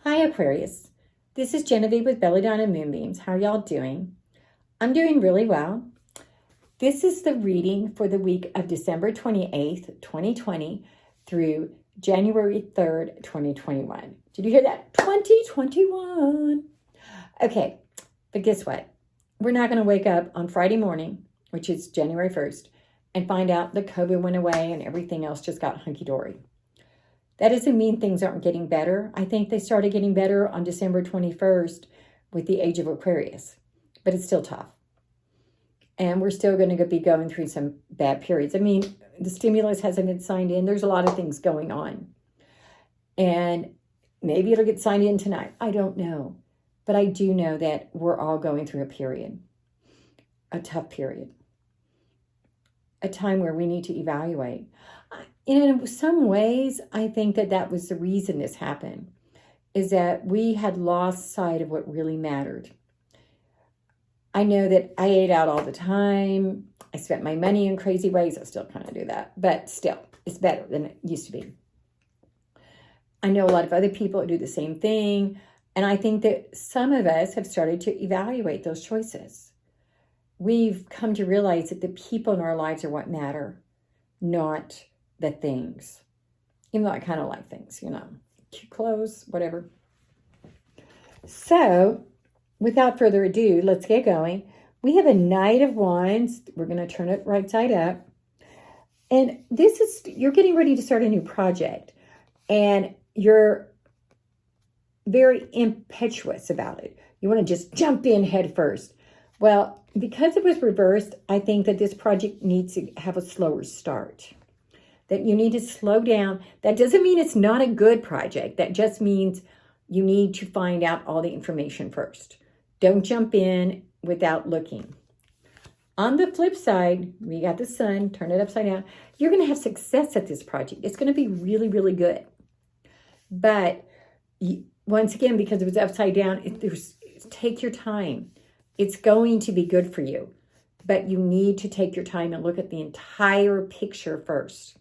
Hi Aquarius, this is Genevieve with Belladonna and Moonbeams. How are y'all doing? I'm doing really well. This is the reading for the week of December 28th, 2020 through January 3rd, 2021. Did you hear that? 2021. Okay, but guess what? We're not going to wake up on Friday morning, which is January 1st, and find out that COVID went away and everything else just got hunky-dory. That doesn't mean things aren't getting better. I think they started getting better on December 21st with the age of Aquarius, but it's still tough. And we're still going to be going through some bad periods. I mean, the stimulus hasn't been signed in. There's a lot of things going on. And maybe it'll get signed in tonight. I don't know. But I do know that we're all going through a period, a tough period, a time where we need to evaluate. In some ways, I think that was the reason this happened, is that we had lost sight of what really mattered. I know that I ate out all the time. I spent my money in crazy ways. I still kind of do that, but still, it's better than it used to be. I know a lot of other people who do the same thing, and I think that some of us have started to evaluate those choices. We've come to realize that the people in our lives are what matter, not the things. Even though I kind of like things, cute clothes, whatever. So, without further ado, let's get going. We have a Knight of Wands. We're going to turn it right side up. And you're getting ready to start a new project. And you're very impetuous about it. You want to just jump in head first. Well, because it was reversed, I think that this project needs to have a slower start. That you need to slow down. That doesn't mean it's not a good project. That just means you need to find out all the information first. Don't jump in without looking. On the flip side, we got the sun, turn it upside down. You're going to have success at this project. It's going to be really, really good. But once again, because it was upside down, take your time. It's going to be good for you. But you need to take your time and look at the entire picture first.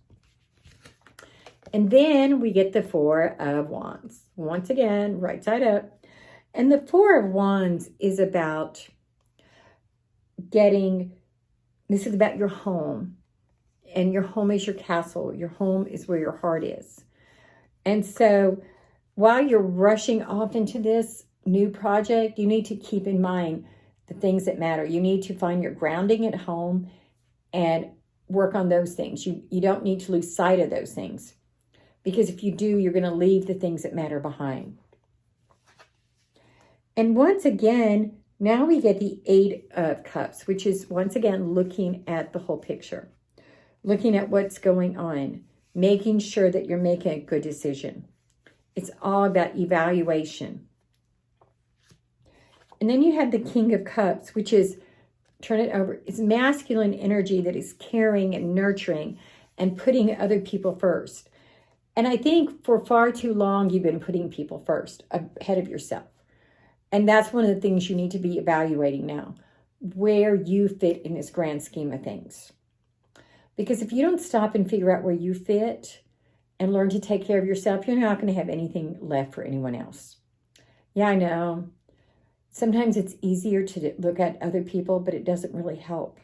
And then we get the Four of Wands. Once again, right side up. And the Four of Wands is about this is about your home. And your home is your castle. Your home is where your heart is. And so while you're rushing off into this new project, you need to keep in mind the things that matter. You need to find your grounding at home and work on those things. You don't need to lose sight of those things. Because if you do, you're going to leave the things that matter behind. And once again, now we get the Eight of Cups, which is once again looking at the whole picture. Looking at what's going on. Making sure that you're making a good decision. It's all about evaluation. And then you have the King of Cups, which is, turn it over, it's masculine energy that is caring and nurturing and putting other people first. And I think for far too long, you've been putting people first, ahead of yourself. And that's one of the things you need to be evaluating now, where you fit in this grand scheme of things. Because if you don't stop and figure out where you fit and learn to take care of yourself, you're not going to have anything left for anyone else. Yeah, I know. Sometimes it's easier to look at other people, but it doesn't really help.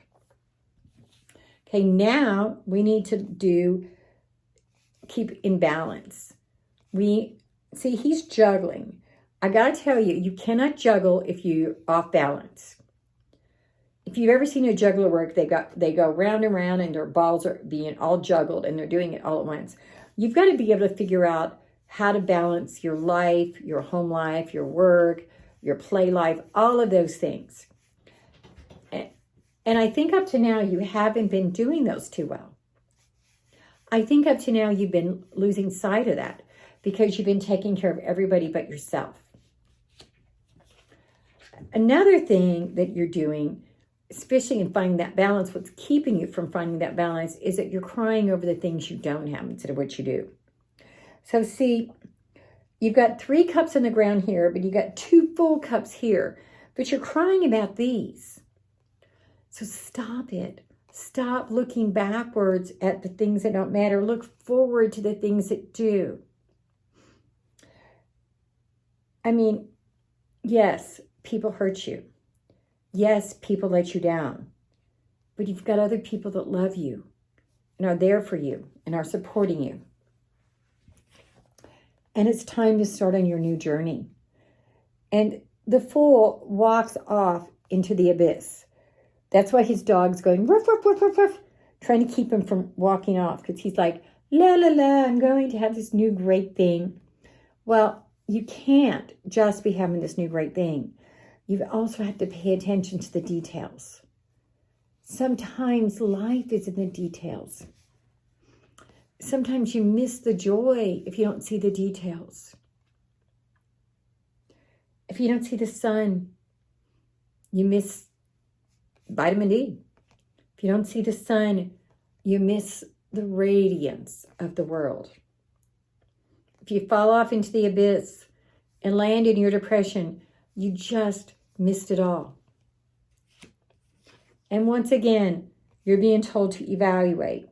Okay, now we need to keep in balance. He's juggling. I got to tell you, you cannot juggle if you're off balance. If you've ever seen a juggler work, they go round and round and their balls are being all juggled and they're doing it all at once. You've got to be able to figure out how to balance your life, your home life, your work, your play life, all of those things. And I think up to now, you haven't been doing those too well. I think up to now, you've been losing sight of that because you've been taking care of everybody but yourself. Another thing that you're doing, especially in finding that balance, what's keeping you from finding that balance is that you're crying over the things you don't have instead of what you do. So see, you've got 3 cups on the ground here, but you got 2 full cups here, but you're crying about these. So stop it. Stop looking backwards at the things that don't matter. Look forward to the things that do. I mean, yes, people hurt you. Yes, people let you down. But you've got other people that love you and are there for you and are supporting you. And it's time to start on your new journey. And the Fool walks off into the abyss. That's why his dog's going, ruff, ruff, ruff, ruff, ruff, trying to keep him from walking off, because he's like, la, la, la, I'm going to have this new great thing. Well, you can't just be having this new great thing. You also have to pay attention to the details. Sometimes life is in the details. Sometimes you miss the joy if you don't see the details. If you don't see the sun, you miss vitamin D. If you don't see the sun, you miss the radiance of the world. If you fall off into the abyss and land in your depression, you just missed it all. And once again, you're being told to evaluate.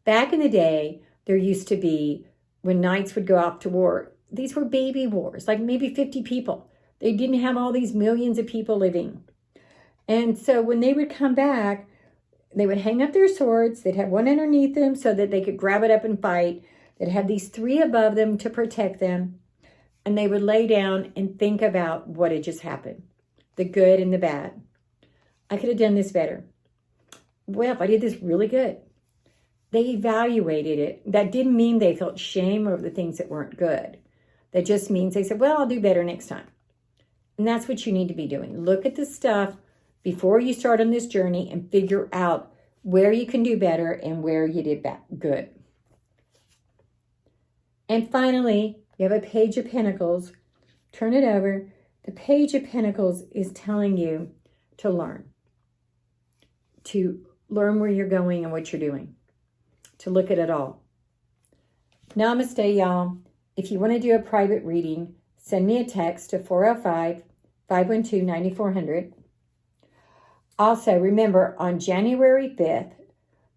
Back in the day, there used to be, when knights would go off to war, these were baby wars, like maybe 50 people. They didn't have all these millions of people living. And so when they would come back, they would hang up their swords. They'd have one underneath them so that they could grab it up and fight. They'd have these 3 above them to protect them. And they would lay down and think about what had just happened, the good and the bad. I could have done this better. Well, I did this really good. They evaluated it. That didn't mean they felt shame over the things that weren't good. That just means they said, well, I'll do better next time. And that's what you need to be doing. Look at the stuff before you start on this journey and figure out where you can do better and where you did good. And finally, you have a Page of Pentacles. Turn it over. The Page of Pentacles is telling you to learn where you're going and what you're doing, to look at it all. Namaste, y'all. If you want to do a private reading, send me a text to 405-512-9400. Also, remember, on January 5th,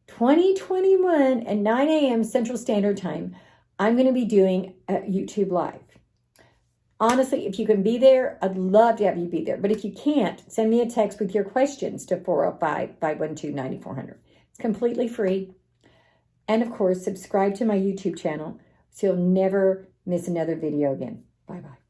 2021 at 9 a.m. Central Standard Time, I'm going to be doing a YouTube Live. Honestly, if you can be there, I'd love to have you be there. But if you can't, send me a text with your questions to 405-512-9400. It's completely free. And of course, subscribe to my YouTube channel so you'll never miss another video again. Bye-bye.